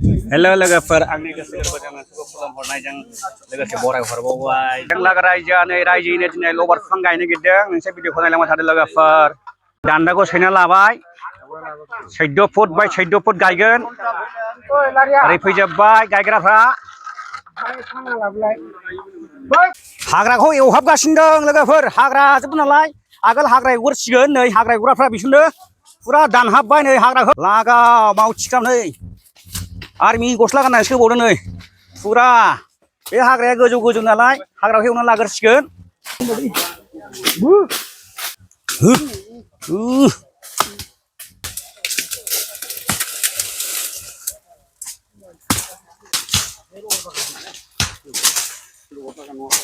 Hello लोगोफोर आंनि गोसो गोरबोजों खुलुम हरनायजों लोगोसे बराय हरबावबाय जों लोगो रायजोआनो रायजोयैनो दिनै लबार बिफां गायनो गिरदों मोनसे भिडिअखौ नायलांबाय थादों लोगोफोर दान्दाखौ सैना लाबाय 14 फुट बाय 14 फुट गायगोन ओरै फैजोबबाय गायग्राफ्रा हाग्राखौ एवहाबगासिनो दं लोगोफोर हाग्रा जोबो नालाय आगोल हाग्रा एवगोरसिगोन नै हाग्रा एवग्राफ्रा बिसोरनो फुरा दानहाबबाय नै हाग्राखौ लागाव मावथिख्राम नै आर्मि गस्ला गाननानै सोबावदों नै फुरा बे हाग्राया गोजौ गोजौ नालाय हाग्राखौ एवनानै लाग्रोसिगोन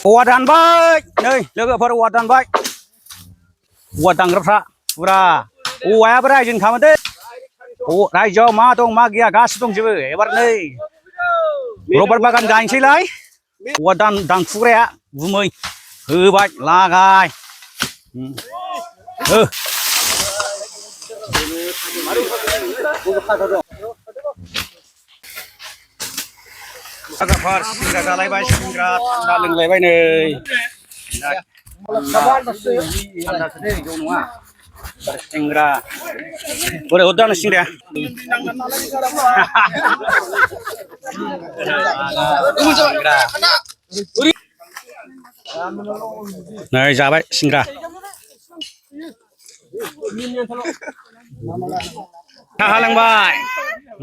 औवा दानबाय नै लोगोफोर औवा दानबाय औवा दानग्राफ्रा फुरा औवायाबो रायजोनि खामोन दे रायजोआव मा दं मा गैया गासिबो दंजोबो एबार नै रबार बागान गायनोसैलाय औवा दानफुग्राया गुमै होबाय लागाय लोगोफोर सिंग्रा जालायबाय सिंग्रा थान्दा लोंलायबाय नै सिंग्रा बोरै हरदों आंनो सिंग्राया नै जाबाय सिंग्रा साहा लोंबाय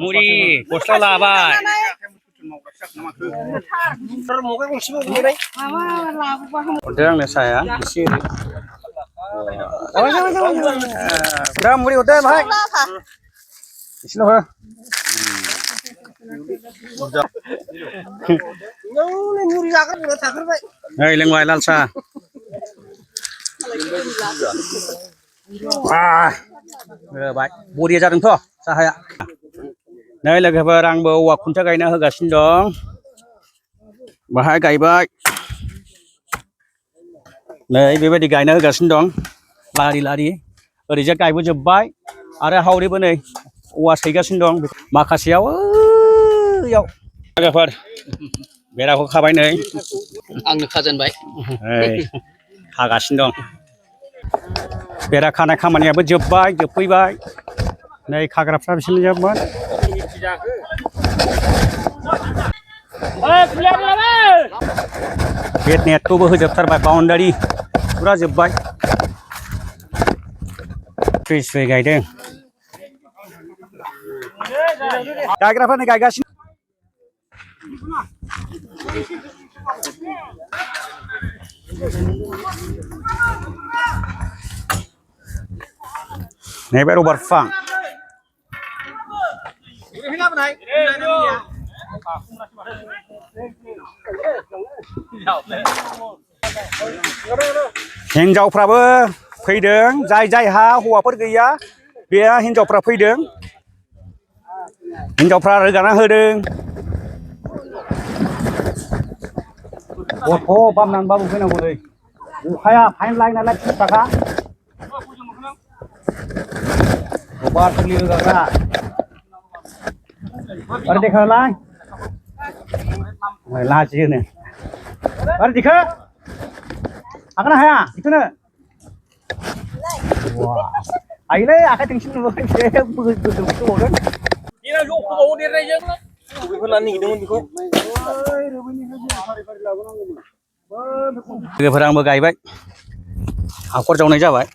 मुरि गस्ला लाबाय हरदो आंनो साया एसे बिराद मुरि हरदो भाई एसेल' हो नै लोंबाय लाल साहा होबाय बरिया जादोंथ' साहाया नै लोगोफोर आंबो औवा खुन्थिया गायना होगासिनो दं बाहाय गायबाय नै बेबायदि गायना होगासिनो दं लारि लारि ओरैजाय गायबोजोबबाय आरो हावरिबो नै औवा सैगासिनो दं माखासेयाव ओयाव लोगोफोर बेराखौ खाबाय नै आंनो खाजेनबाय खागासिनो दं बेरा खानाय खामानियाबो जोबफैबाय नै खाग्राफ्रा बिसोरनो जोबमोन गेट नेटखौबो होजोबथारबाय बाउन्डारि फुरा जोबबाय थ्रिसुइ गायदों गायग्राफ्रानो गायगासिनो नैबे रबार बिफां हिन्जावफ्राबो फैदों जायहा हौवाफोर गैया बे हिन्जावफ्रा फैदों हिन्जावफ्रा रोगाना होदों गथ' बामनानैबाबो फैनांगौ नै अखाया फाइन लायो नालाय 30 थाखा रबार फुलि रोगाग्रा अरे देखोलाय लाजियोनो अरे दिखो हागोन ना हाया दिखोनो हायोलै आखाइ थोंसिं नुबाय गोजौखौसो लोगोफोर आंबो गायबाय हाखर जावनाय जाबाय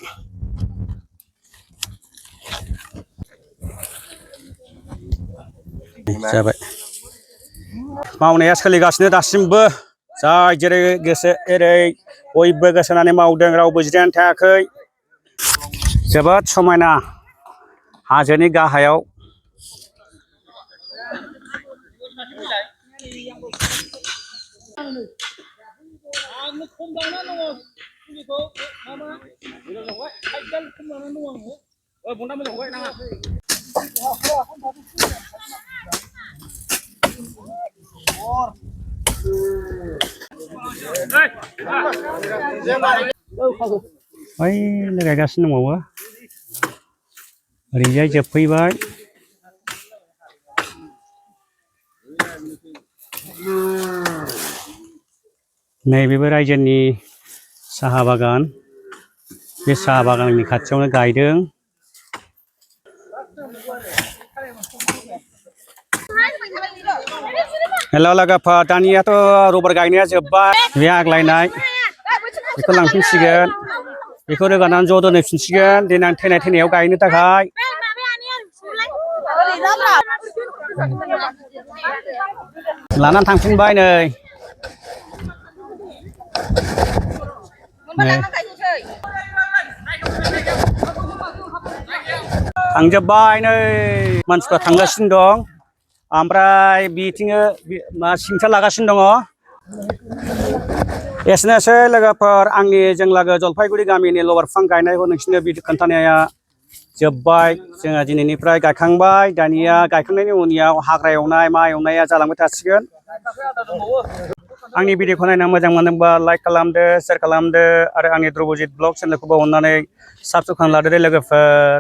जाबाय मावनाया सोलिगासिनो दासिमबो जाय जेरै गोसो एरै बयबो गोसो होनानै मावदों रावबो जिरायनानै थायाखै जोबोद समायना हाजोनि गाहायाव ओइ गायगासिनो दंबावो ओरैजाय जोबफैबाय नैबेबो रायजोनि साहा बागान बे साहा बागाननि खाथियावनो गायदों हेल' लोगोफोर दानियाथ' रबार गायनाया जोब्बाय बे आग्लायनाय बेखौ लांफिनसिगोन बेखौ रोगानानै ज' दोनहैफिनसिगोन देनां थैनायाव गायनो थाखाय लानानै थांफिनबाय नै थांजोब्बाय नै मानसिफ्रा थांगासिनो दं ओमफ्राय बिथिङो सिंसा लागासिनो दङ एसेनोसै लोगोफोर आंनि जों लागो जलफाइगुरि गामिनि लबार बिफां गायनायखौ नोंसिनो बिदि खोन्थानाया जोब्बाय जोंहा दिनैनिफ्राय गायखांबाय दानिया गायखांनायनि उनाव हाग्रा एवनाय मा एवनाया जालांबाय थासिगोन आंनि भिडिअखौ नायना मोजां मोनदोंबा लाइक खालामदो शेयार खालामदो आरो आंनि ध्रुबजित ब्लग चेनेलखौबो अननानै साबस्क्राइब खालामना लादो दे लोगोफोर